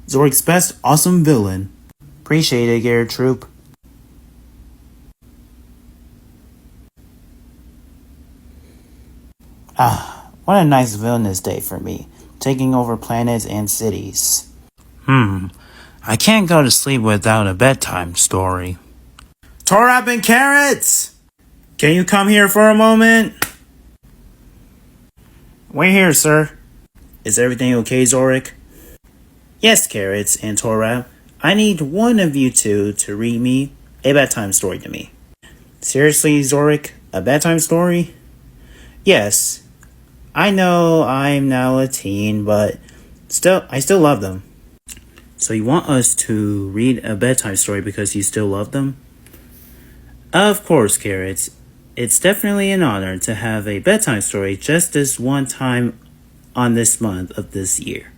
Zorik's best awesome villain. Appreciate it, Garrett Troop. What a nice villainous day for me, taking over planets and cities. I can't go to sleep without a bedtime story. Torab and Carrots! Can you come here for a moment? We're here, sir. Is everything okay, Zorik? Yes, Carrots and Torab. I need one of you two to read me a bedtime story to me. Seriously, Zorik? A bedtime story? Yes. I know I'm now a teen, but I still love them. So you want us to read a bedtime story because you still love them? Of course, Carrots. It's definitely an honor to have a bedtime story just this one time on this month of this year.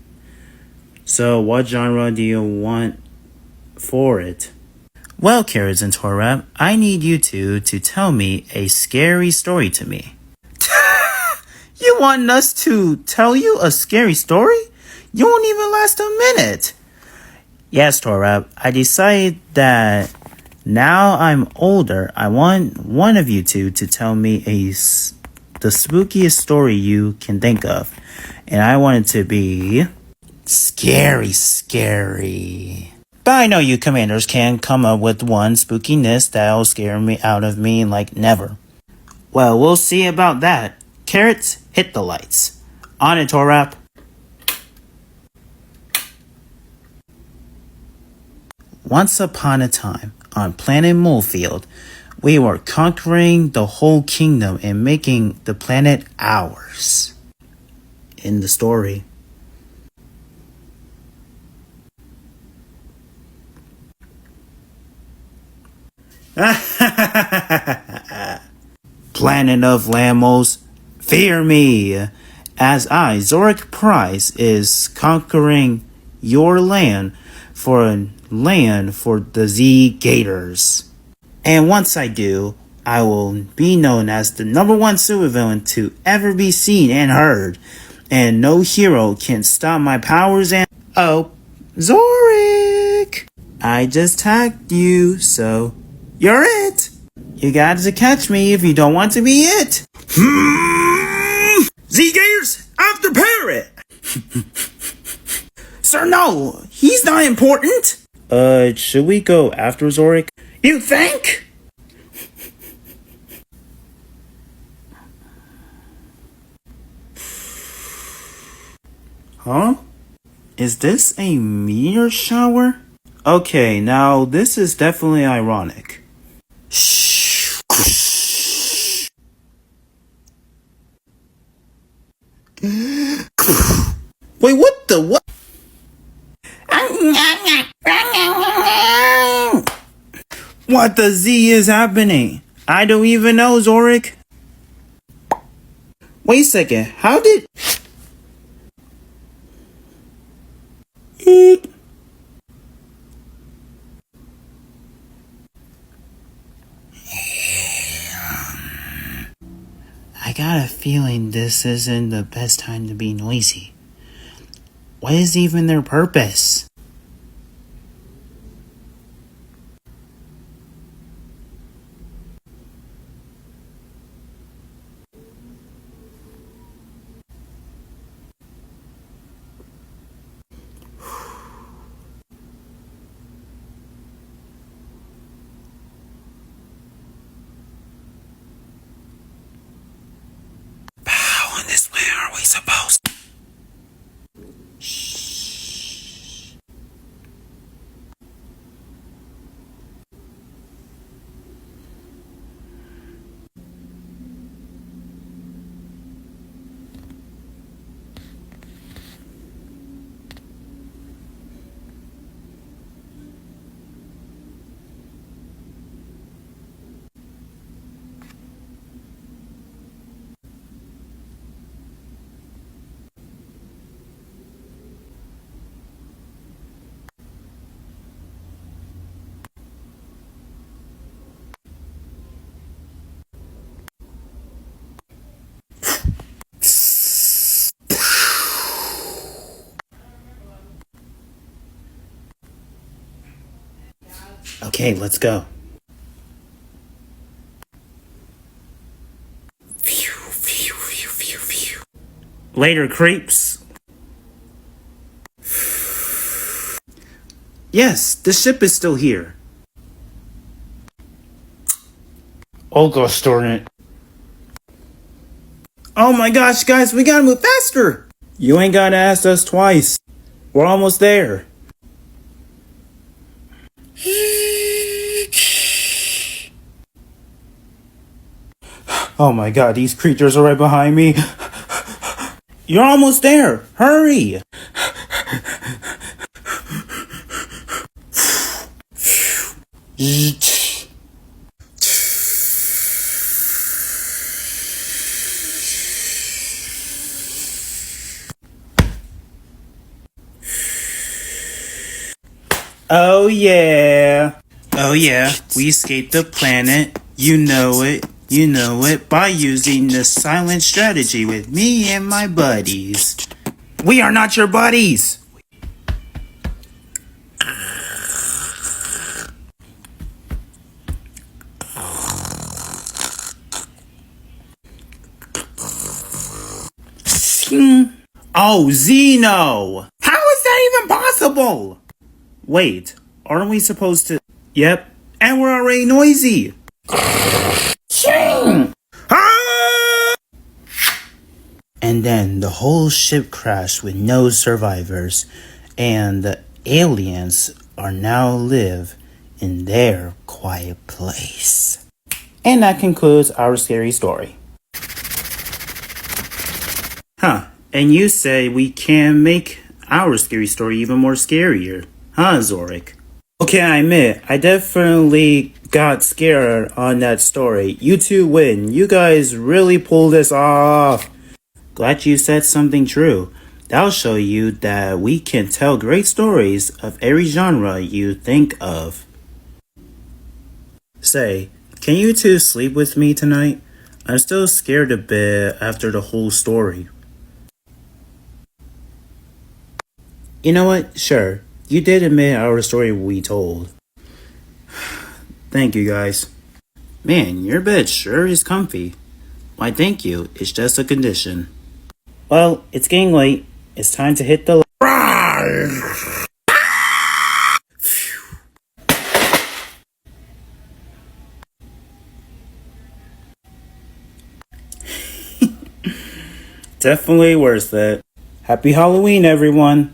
So what genre do you want for it? Well, Carrots and Torab, I need you two to tell me a scary story to me. You want us to tell you a scary story? You won't even last a minute. Yes, Torab, I decided that now I'm older, I want one of you two to tell me the spookiest story you can think of. And I want it to be scary. But I know you commanders can come up with one spookiness that'll scare me out of me like never. Well, we'll see about that. Carrots, hit the lights. On it, Torab. Once upon a time, on planet Molefield, we were conquering the whole kingdom and making the planet ours. In the story. Planet of Lamos, fear me, as I, Zorik Price, is conquering your land for the Z Gators. And once I do, I will be known as the #1 supervillain to ever be seen and heard. And no hero can stop my powers and... Oh, Zorik! I just tagged you, so you're it! You got to catch me if you don't want to be it! Z-Gators, after Parrot! Sir, no! He's not important! Should we go after Zorik? You think? Huh? Is this a meteor shower? Okay, now this is definitely ironic. Shh. Wait, what the what? What the Z is happening? I don't even know, Zorik. Wait a second, how did... I got a feeling this isn't the best time to be noisy. What is even their purpose? How in this way are we supposed? Shh. Okay, let's go. Later, creeps. Yes, the ship is still here. Oh gosh, darn it. Oh my gosh, guys, we gotta move faster! You ain't gotta ask us twice. We're almost there. Oh my god, these creatures are right behind me. You're almost there. Hurry! Oh yeah. Oh yeah, we escaped the planet. You know it, by using the silent strategy with me and my buddies. We are not your buddies! Oh, Zeno! How is that even possible? Wait, aren't we supposed to... Yep, and we're already noisy! Ah! And then the whole ship crashed with no survivors, and the aliens are now live in their quiet place. And that concludes our scary story. Huh, and you say we can make our scary story even more scarier, huh, Zorik? Okay, I admit, I definitely got scared on that story. You two win. You guys really pulled this off. Glad you said something true. That'll show you that we can tell great stories of every genre you think of. Say, can you two sleep with me tonight? I'm still scared a bit after the whole story. You know what? Sure. You did admit our story we told. Thank you, guys. Man, your bed sure is comfy. Why, thank you. It's just a condition. Well, it's getting late. It's time to hit the... Definitely worth it. Happy Halloween, everyone.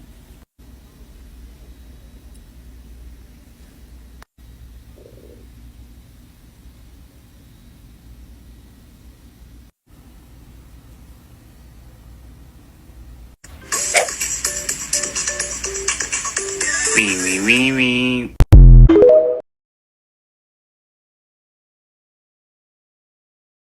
Wee, wee, wee, wee.